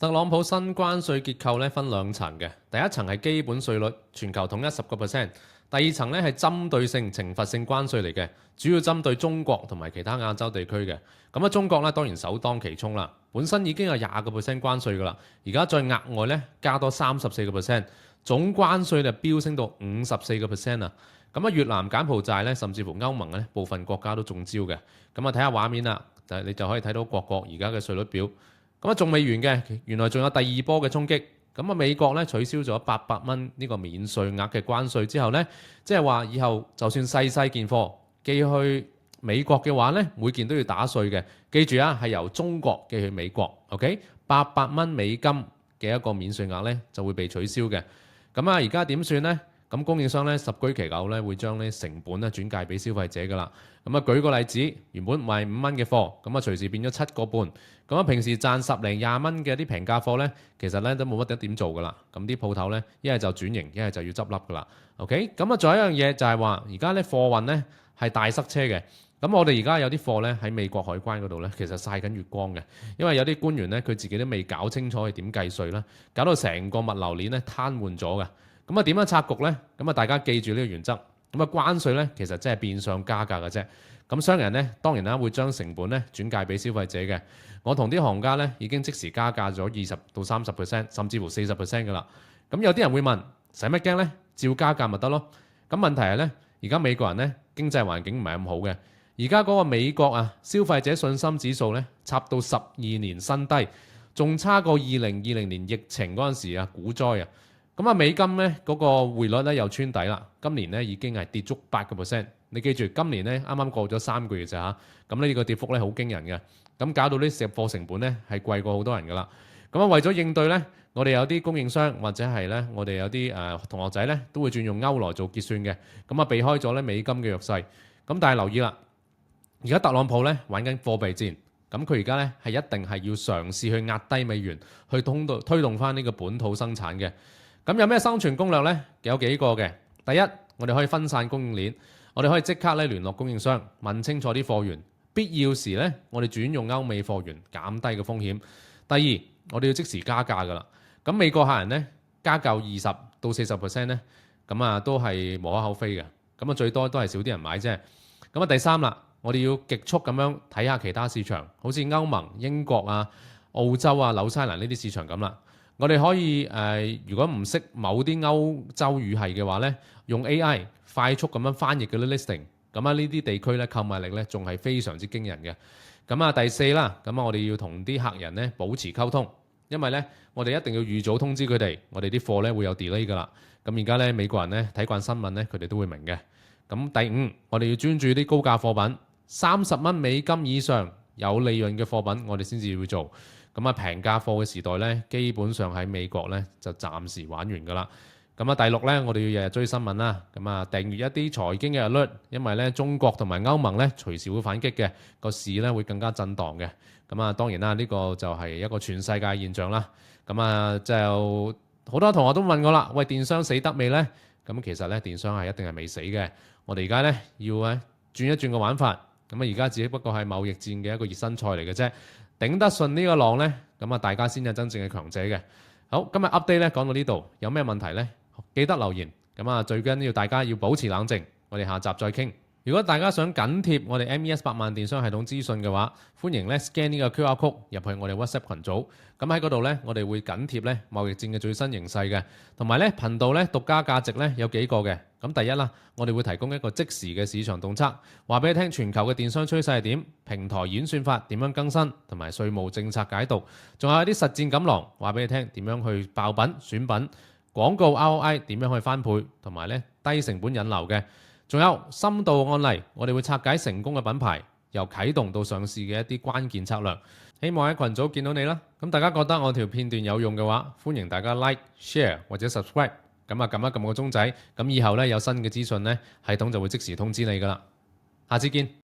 特朗普新關稅結構咧分兩層嘅，第一層係基本稅率，全球統一10%；第二層咧係針對性懲罰性關稅嚟嘅，主要針對中國同埋其他亞洲地區嘅。咁中國咧當然首當其衝啦，本身已經有20%關稅噶啦，而家再額外咧加多34%，總關稅就飆升到54%啊！越南、柬埔寨咧，甚至乎歐盟咧部分國家都中招嘅。睇下畫面啦，你就可以睇到各國而家嘅稅率表。仲未完嘅，原來仲有第二波嘅衝擊。美國咧取消咗800蚊呢個免稅額嘅關稅之後呢，即係話以後就算細件貨寄去美國嘅話呢，每件都要打稅嘅。記住啊，係由中國寄去美國 ，OK？800蚊美金嘅一個免稅額呢就會被取消嘅。而家點算呢？供應商咧十居其九咧會將呢成本咧轉介俾消費者噶啦。舉個例子，原本賣5蚊嘅貨，隨時變咗7個半。平時賺10零20蚊嘅啲平價貨咧，其實咧都冇乜得點做噶啦。啲鋪頭咧一係就轉型，一係就要執笠噶啦。OK，仲有一樣嘢就係話，而家咧貨運咧係大塞車嘅。我哋而家有啲貨咧喺美國海關嗰度咧，其實曬緊月光嘅，因為有啲官員咧佢自己都未搞清楚係點計稅啦，搞到成個物流鏈咧癱瘓咗嘅。點樣拆局呢？大家記住呢個原則。關稅咧其實真係變相加價嘅啫。商人咧當然啦會將成本咧轉介俾消費者嘅。我同啲行家咧已經即時加價咗20到30%，甚至乎40% 㗎啦。有啲人會問：使乜驚呢？照加價咪得咯。問題係咧，而家美國人咧經濟環境唔係咁好嘅。而家嗰個美國消費者信心指數咧插到12年新低，仲差過2020年疫情嗰陣時股災啊！美金咧嗰個匯率咧又穿底啦，今年咧已經係跌足8%。你記住，今年咧啱啱過咗3個月咋嚇，呢個跌幅咧好驚人嘅。搞到啲食貨成本咧係貴過好多人噶啦。為咗應對咧，我哋有啲供應商或者係咧，我哋有啲同學仔咧都會轉用歐羅做結算嘅，避開咗咧美金嘅弱勢。但係留意啦，而家特朗普咧玩緊貨幣戰，佢而家咧係一定係要嘗試去壓低美元，去推動翻呢個本土生產嘅。有咩生存攻略呢？有幾個嘅。第一，我哋可以分散供應鏈，我哋可以即刻咧聯絡供應商，問清楚啲貨源，必要時咧我哋轉用歐美貨源，減低個風險。第二，我哋要即時加價噶啦。美國客人咧加夠20到40%咧，都係無可厚非嘅。最多都係少啲人買啫。第三啦，我哋要極速咁樣睇下其他市場，好似歐盟、英國澳洲紐西蘭呢啲市場咁啦。我哋可以如果唔識某啲歐洲語系嘅話咧，用 AI 快速咁樣翻譯嗰啲 listing，呢啲地區咧購買力咧仲係非常之驚人嘅。第四啦，我哋要同啲客人咧保持溝通，因為咧我哋一定要預早通知佢哋，我哋啲貨咧會有 delay 噶啦。而家咧美國人咧睇慣新聞咧，佢哋都會明嘅。第五，我哋要專注啲高價貨品，30蚊美金以上有利潤嘅貨品，我哋先至會做。平價貨嘅時代咧，基本上喺美國咧就暫時玩完㗎啦。第六咧，我哋要日日追新聞啦。訂閱一啲財經嘅 alert，因為咧中國同埋歐盟咧隨時會反擊嘅，個市咧會更加震盪嘅。當然啦，呢個就係一個全世界現象啦。就好多同學都問我啦，喂，電商死得未呢？其實咧電商係一定係未死嘅。我哋而家咧要轉一轉個玩法。而家只不過係貿易戰嘅一個熱身賽嚟嘅啫。頂得順呢個浪呢，大家先係真正嘅強者嘅。好，今日 update 咧講到呢度，有咩問題呢？記得留言。最緊要大家要保持冷靜，我哋下集再傾。如果大家想緊貼我哋 MES 百萬電商系統資訊嘅話，歡迎咧 scan 呢個 QR code 入去我哋 WhatsApp 群組。喺嗰度咧，我哋會緊貼咧貿易戰嘅最新形勢嘅，同埋咧頻道咧獨家價值咧有幾個嘅。第一啦，我哋會提供一個即時嘅市場洞測，話俾你聽全球嘅電商趨勢係點，平台演算法點樣更新，同埋稅務政策解讀，仲有啲實戰錦囊，話俾你聽點樣去爆品選品，廣告 ROI 點樣去翻倍，同埋咧低成本引流嘅。仲有深度案例，我哋會拆解成功嘅品牌，由啟動到上市嘅一啲關鍵策略。希望喺群組見到你啦。大家覺得我條片段有用嘅話，歡迎大家 like、share 或者 subscribe。撳一撳個鐘仔，以後咧有新嘅資訊咧，系統就會即時通知你噶啦。下次見。